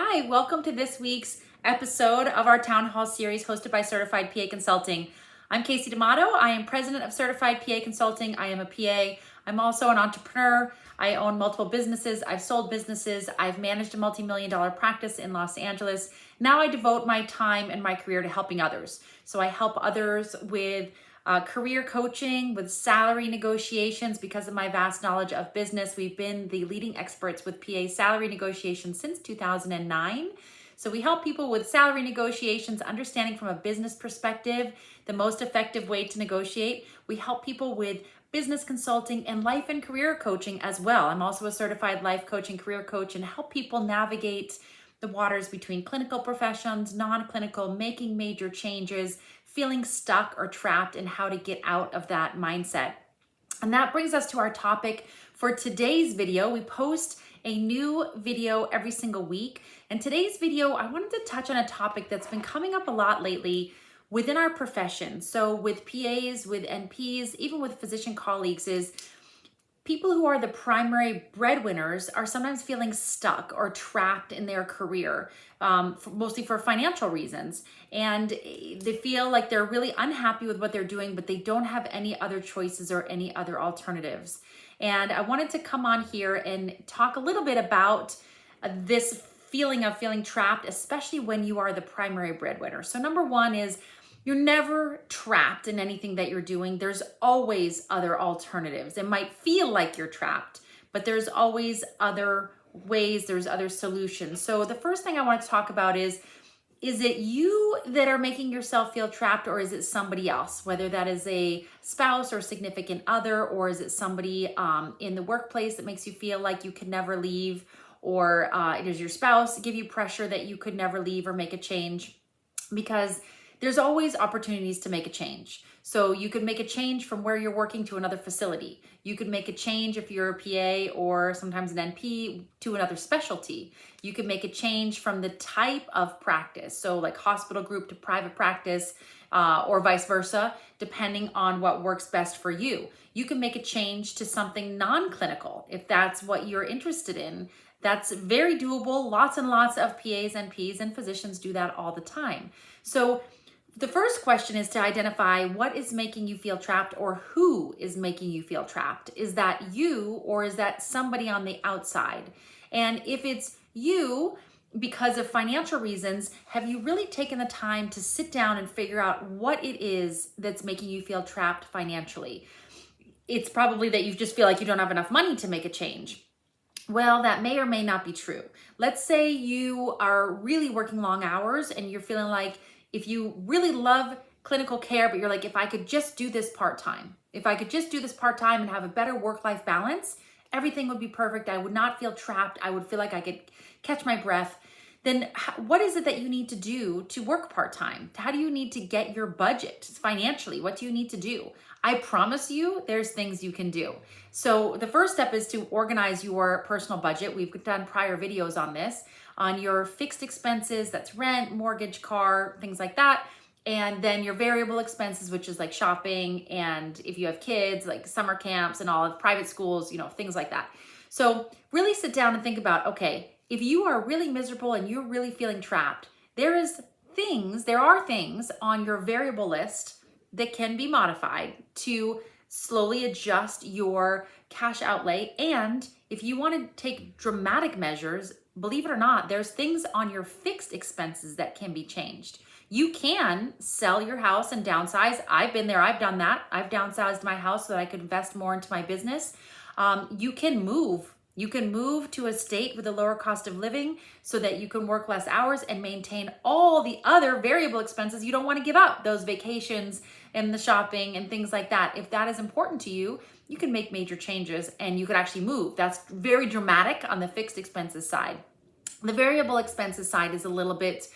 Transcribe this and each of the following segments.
Hi, welcome to this week's episode of our Town Hall series hosted by Certified PA Consulting. I'm Kasey D'Amato. I am president of Certified PA Consulting. I am a PA. I'm also an entrepreneur. I own multiple businesses. I've sold businesses. I've managed a multi-million-dollar practice in Los Angeles. Now I devote my time and my career to helping others. So I help others with career coaching, with salary negotiations. Because of my vast knowledge of business, we've been the leading experts with PA salary negotiations since 2009. So we help people with salary negotiations, understanding from a business perspective the most effective way to negotiate. We help people with business consulting and life and career coaching as well. I'm also a certified life coach and career coach, and help people navigate the waters between clinical professions, non-clinical, making major changes, feeling stuck or trapped, and how to get out of that mindset. And that brings us to our topic for today's video. We post a new video every single week. And today's video, I wanted to touch on a topic that's been coming up a lot lately within our profession. So with PAs, with NPs, even with physician colleagues, is people who are the primary breadwinners are sometimes feeling stuck or trapped in their career, mostly for financial reasons. And they feel like they're really unhappy with what they're doing, but they don't have any other choices or any other alternatives. And I wanted to come on here and talk a little bit about this feeling of feeling trapped, especially when you are the primary breadwinner. So number one is, you're never trapped in anything that you're doing. There's always other alternatives. It might feel like you're trapped, but there's always other ways, there's other solutions. So the first thing I want to talk about is it you that are making yourself feel trapped, or is it somebody else? Whether that is a spouse or significant other, or is it somebody in the workplace that makes you feel like you could never leave, or does your spouse give you pressure that you could never leave or make a change? Because there's always opportunities to make a change. So you could make a change from where you're working to another facility. You could make a change if you're a PA or sometimes an NP to another specialty. You could make a change from the type of practice. So like hospital group to private practice or vice versa, depending on what works best for you. You can make a change to something non-clinical if that's what you're interested in. That's very doable. Lots and lots of PAs, NPs, and physicians do that all the time. So the first question is to identify what is making you feel trapped, or who is making you feel trapped. Is that you, or is that somebody on the outside? And if it's you, because of financial reasons, have you really taken the time to sit down and figure out what it is that's making you feel trapped financially? It's probably that you just feel like you don't have enough money to make a change. Well, that may or may not be true. Let's say you are really working long hours and you're feeling like, if you really love clinical care, but you're like, if I could just do this part-time, if I could just do this part-time and have a better work-life balance, everything would be perfect. I would not feel trapped. I would feel like I could catch my breath. Then what is it that you need to do to work part-time? How do you need to get your budget financially? What do you need to do? I promise you there's things you can do. So the first step is to organize your personal budget. We've done prior videos on this, on your fixed expenses, that's rent, mortgage, car, things like that. And then your variable expenses, which is like shopping, and if you have kids, like summer camps and all of private schools, things like that. So really sit down and think about, okay, if you are really miserable and you're really feeling trapped, there are things on your variable list that can be modified to slowly adjust your cash outlay. And if you want to take dramatic measures, believe it or not, there's things on your fixed expenses that can be changed. You can sell your house and downsize. I've been there, I've done that. I've downsized my house so that I could invest more into my business. You can move. You can move to a state with a lower cost of living so that you can work less hours and maintain all the other variable expenses you don't want to give up, those vacations and the shopping and things like that. If that is important to you, you can make major changes and you could actually move. That's very dramatic on the fixed expenses side. The variable expenses side is a little bit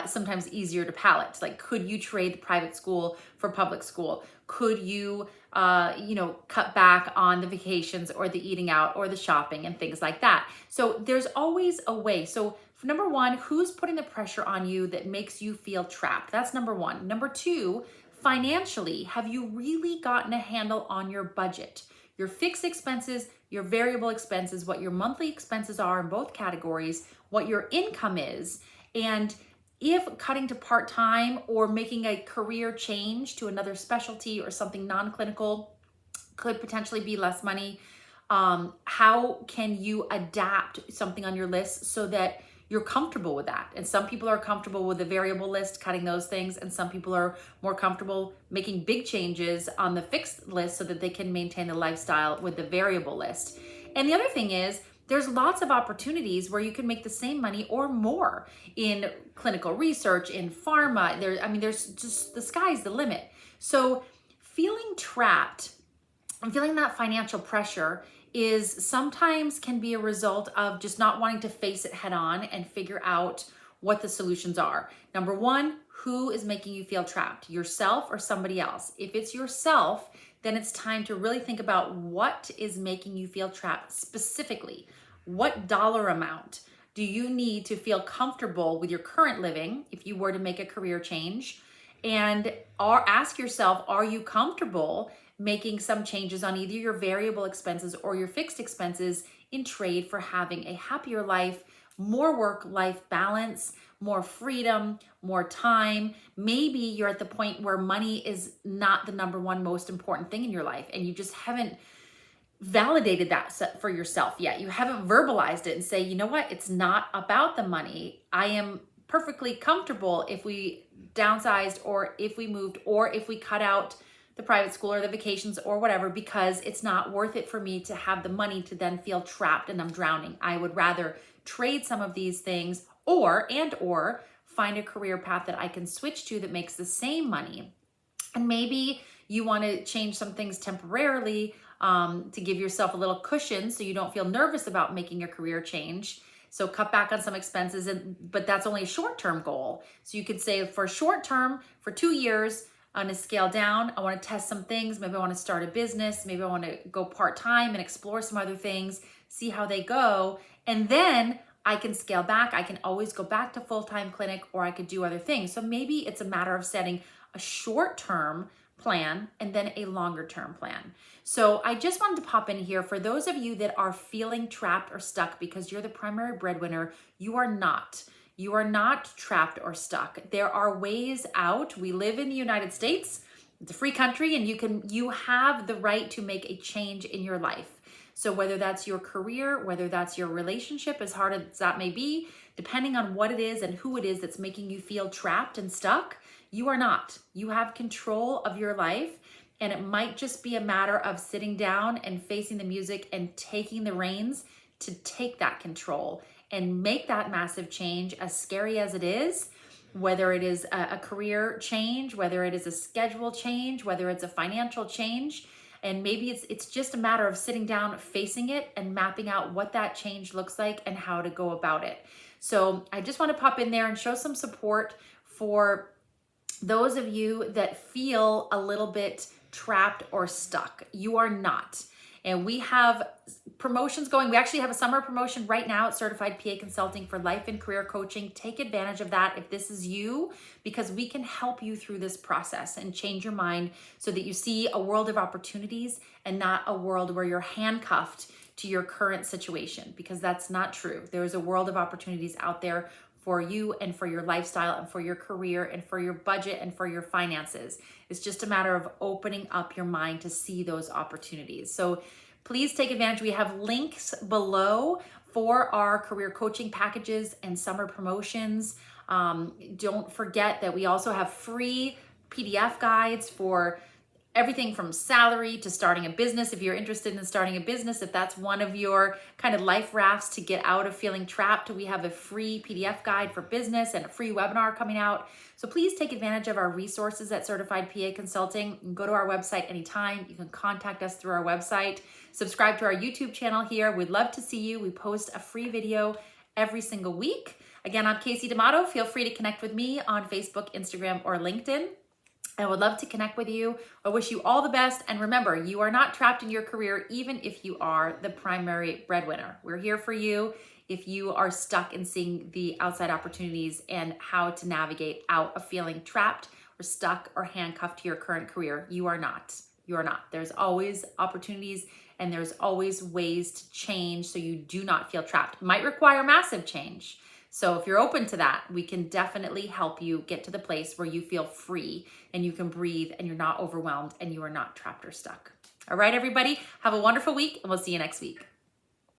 sometimes easier to palate. Like, could you trade the private school for public school? Could you, cut back on the vacations or the eating out or the shopping and things like that? So there's always a way. So number one, who's putting the pressure on you that makes you feel trapped? That's number one. Number two, financially, have you really gotten a handle on your budget? Your fixed expenses, your variable expenses, what your monthly expenses are in both categories, what your income is. And if cutting to part-time or making a career change to another specialty or something non-clinical could potentially be less money, how can you adapt something on your list so that you're comfortable with that? And some people are comfortable with the variable list, cutting those things, and some people are more comfortable making big changes on the fixed list so that they can maintain the lifestyle with the variable list. And the other thing is, there's lots of opportunities where you can make the same money or more in clinical research, in pharma. There's just, the sky's the limit. So feeling trapped and feeling that financial pressure is sometimes can be a result of just not wanting to face it head on and figure out what the solutions are. Number one, who is making you feel trapped, yourself or somebody else? If it's yourself, then it's time to really think about what is making you feel trapped specifically. What dollar amount do you need to feel comfortable with your current living if you were to make a career change? And ask yourself, are you comfortable making some changes on either your variable expenses or your fixed expenses in trade for having a happier life, more work-life balance, more freedom, more time? Maybe you're at the point where money is not the number one most important thing in your life, and you just haven't validated that for yourself yet. You haven't verbalized it and say, you know what, it's not about the money. I am perfectly comfortable if we downsized or if we moved or if we cut out the private school or the vacations or whatever, because it's not worth it for me to have the money to then feel trapped and I'm drowning. I would rather trade some of these things or find a career path that I can switch to that makes the same money. And maybe you want to change some things temporarily to give yourself a little cushion so you don't feel nervous about making a career change. So cut back on some expenses, but that's only a short-term goal. So you could say for short term, for 2 years, I'm going to scale down. I want to test some things. Maybe I want to start a business. Maybe I want to go part-time and explore some other things, see how they go. And then I can scale back. I can always go back to full-time clinic, or I could do other things. So maybe it's a matter of setting a short-term plan and then a longer-term plan. So I just wanted to pop in here for those of you that are feeling trapped or stuck because you're the primary breadwinner. You are not. You are not trapped or stuck. There are ways out. We live in the United States. It's a free country, and you have the right to make a change in your life. So whether that's your career, whether that's your relationship, as hard as that may be, depending on what it is and who it is that's making you feel trapped and stuck, you are not. You have control of your life, and it might just be a matter of sitting down and facing the music and taking the reins to take that control and make that massive change, as scary as it is, whether it is a career change, whether it is a schedule change, whether it's a financial change. And maybe it's just a matter of sitting down, facing it, and mapping out what that change looks like and how to go about it. So I just want to pop in there and show some support for those of you that feel a little bit trapped or stuck. You are not. And we have promotions going. We actually have a summer promotion right now at Certified PA Consulting for life and career coaching. Take advantage of that if this is you, because we can help you through this process and change your mind so that you see a world of opportunities and not a world where you're handcuffed to your current situation, because that's not true. There is a world of opportunities out there for you and for your lifestyle and for your career and for your budget and for your finances. It's just a matter of opening up your mind to see those opportunities. So please take advantage. We have links below for our career coaching packages and summer promotions. Don't forget that we also have free PDF guides for everything from salary to starting a business. If you're interested in starting a business, if that's one of your kind of life rafts to get out of feeling trapped, we have a free PDF guide for business and a free webinar coming out. So please take advantage of our resources at Certified PA Consulting. You can go to our website anytime. You can contact us through our website. Subscribe to our YouTube channel here. We'd love to see you. We post a free video every single week. Again, I'm Kasey D'Amato. Feel free to connect with me on Facebook, Instagram, or LinkedIn. I would love to connect with you. I wish you all the best. And remember, you are not trapped in your career, even if you are the primary breadwinner. We're here for you if you are stuck in seeing the outside opportunities and how to navigate out of feeling trapped or stuck or handcuffed to your current career. You are not. You are not. There's always opportunities and there's always ways to change so you do not feel trapped. It might require massive change. So if you're open to that, we can definitely help you get to the place where you feel free and you can breathe and you're not overwhelmed and you are not trapped or stuck. All right, everybody, have a wonderful week and we'll see you next week.